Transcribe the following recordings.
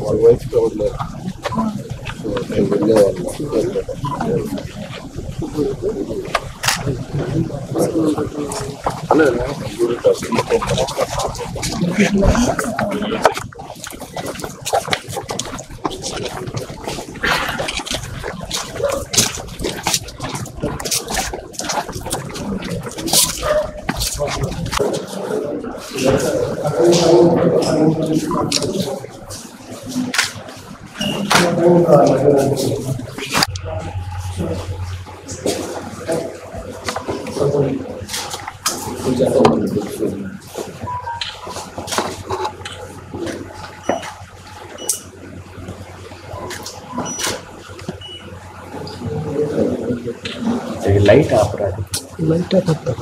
వాళ్ళ వైఫ్ ఉన్నారు. సో నేను వెళ్ళేవాళ్ళు. लाइट आप रहा है, लाइट आता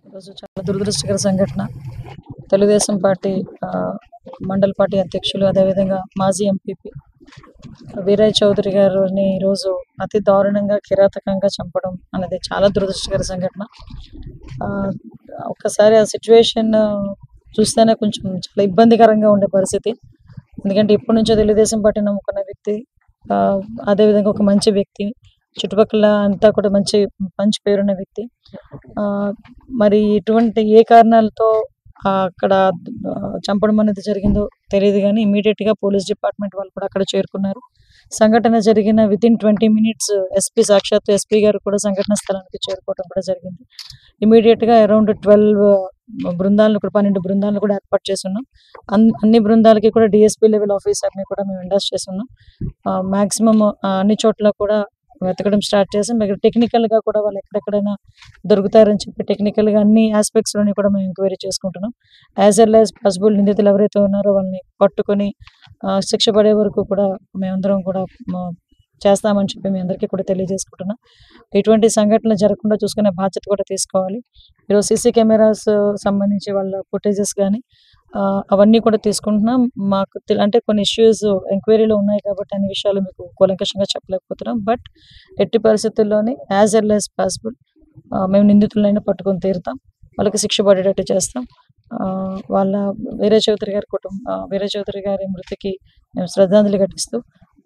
ఈరోజు చాలా దురదృష్టకర సంఘటన. తెలుగుదేశం పార్టీ మండల పార్టీ అధ్యక్షులు, అదేవిధంగా మాజీ ఎంపీపీ వీరయ్య చౌదరి గారిని ఈరోజు అతి దారుణంగా కిరాతకంగా చంపడం అనేది చాలా దురదృష్టకర సంఘటన. ఒక్కసారి ఆ సిచ్యువేషన్ చూస్తేనే కొంచెం చాలా ఇబ్బందికరంగా ఉండే పరిస్థితి. ఎందుకంటే ఇప్పటి నుంచో తెలుగుదేశం పార్టీ నమ్ముకున్న వ్యక్తి, అదేవిధంగా ఒక మంచి వ్యక్తి, చుట్టుపక్కల అంతా కూడా మంచి పేరున్న వ్యక్తి. మరి ఇటువంటి ఏ కారణాలతో అక్కడ చంపడం అనేది జరిగిందో తెలియదు, కానీ ఇమీడియట్గా పోలీస్ డిపార్ట్మెంట్ వాళ్ళు కూడా అక్కడ చేరుకున్నారు. సంఘటన జరిగిన వితిన్ 20 minutes సాక్షాత్ ఎస్పీ గారు కూడా సంఘటన స్థలానికి చేరుకోవడం కూడా జరిగింది. ఇమీడియట్గా అరౌండ్ 12 బృందాలను కూడా 12 బృందాలను కూడా ఏర్పాటు చేస్తున్నాం. అన్ని బృందాలకి కూడా డిఎస్పీ లెవెల్ ఆఫీసర్ని కూడా మేము ఎండాస్ చేస్తున్నాం. మ్యాక్సిమం అన్ని చోట్ల కూడా వెతకడం స్టార్ట్ చేసాం. టెక్నికల్గా కూడా వాళ్ళు ఎక్కడెక్కడైనా దొరుకుతారని చెప్పి టెక్నికల్గా అన్ని ఆస్పెక్ట్స్లోని కూడా మేము ఎంక్వైరీ చేసుకుంటున్నాం. యాజ్ వెల్ యాజ్ పాసిబుల్ నిందితులు ఎవరైతే ఉన్నారో వాళ్ళని పట్టుకొని శిక్ష పడే వరకు కూడా మేమందరం కూడా చేస్తామని చెప్పి మీ అందరికీ కూడా తెలియజేసుకుంటున్నాం. ఇటువంటి సంఘటనలు జరగకుండా చూసుకునే బాధ్యత కూడా తీసుకోవాలి. ఈరోజు సీసీ కెమెరాస్ సంబంధించి వాళ్ళ ఫుటేజెస్ కానీ అవన్నీ కూడా తీసుకుంటున్నాం. మాకు అంటే కొన్ని ఇష్యూస్ ఎంక్వైరీలో ఉన్నాయి కాబట్టి అన్ని విషయాలు మీకు కూలంకషంగా చెప్పలేకపోతున్నాం. బట్ ఎట్టి పరిస్థితుల్లోనే యాజ్ వెల్ యాజ్ పాసిబుల్ మేము నిందితులైనా పట్టుకొని తీరుతాం, వాళ్ళకి శిక్ష పడేటట్టు చేస్తాం. వాళ్ళ వీరయ్య చౌదరి గారి మృతికి మేము శ్రద్ధాంజలి ఘటిస్తూ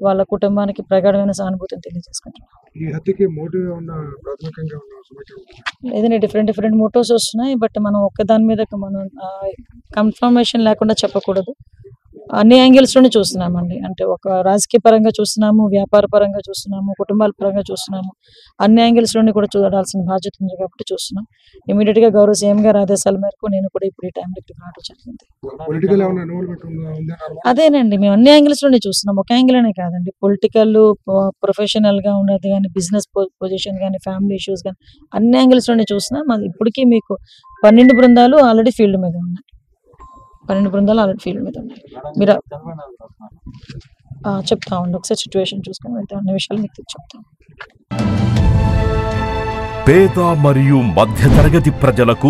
వాళ్ళ కుటుంబానికి ప్రగాఢమైన సానుభూతిని తెలియజేసుకుంటున్నాం. ఏదైనా డిఫరెంట్ మోటివ్స్ వస్తున్నాయి, బట్ మనం ఒక్కదాని మీద మనం కన్ఫర్మేషన్ లేకుండా చెప్పకూడదు. అన్ని యాంగిల్స్లోనే చూస్తున్నామండి. అంటే ఒక రాజకీయ పరంగా చూస్తున్నాము, వ్యాపార పరంగా చూస్తున్నాము, కుటుంబాల పరంగా చూస్తున్నాము. అన్ని యాంగిల్స్లోని కూడా చూడాల్సిన బాధ్యత ఉంది కాబట్టి చూస్తున్నాం. ఇమీడియట్గా గౌరవ సీఎం గారి ఆదేశాల మేరకు నేను కూడా ఇప్పుడు ఈ టైంలో ఇక్కడికి రావడం జరిగింది. అదేనండి, మేము అన్ని యాంగిల్స్లోనే చూస్తున్నాం, ఒక యాంగిల్ అనే కాదండి. పొలిటికల్, ప్రొఫెషనల్గా ఉన్నది కానీ, బిజినెస్ పొజిషన్ కానీ, ఫ్యామిలీ ఇష్యూస్ కానీ అన్ని యాంగిల్స్లోనే చూస్తున్నాం. అది ఇప్పటికీ మీకు 12 బృందాలు ఆల్రెడీ ఫీల్డ్ మీద ఉన్నాయి. 12 బృందాలు ఆల్రెడీ ఫీల్డ్ మీద ఉన్నాయి. మీరు చెప్తా ఉండి ఒకసారి సిచ్యువేషన్ చూసుకొని వెళ్తే అన్ని విషయాలు మీకు చెప్తాను. పేద మరియు మధ్యతరగతి ప్రజలకు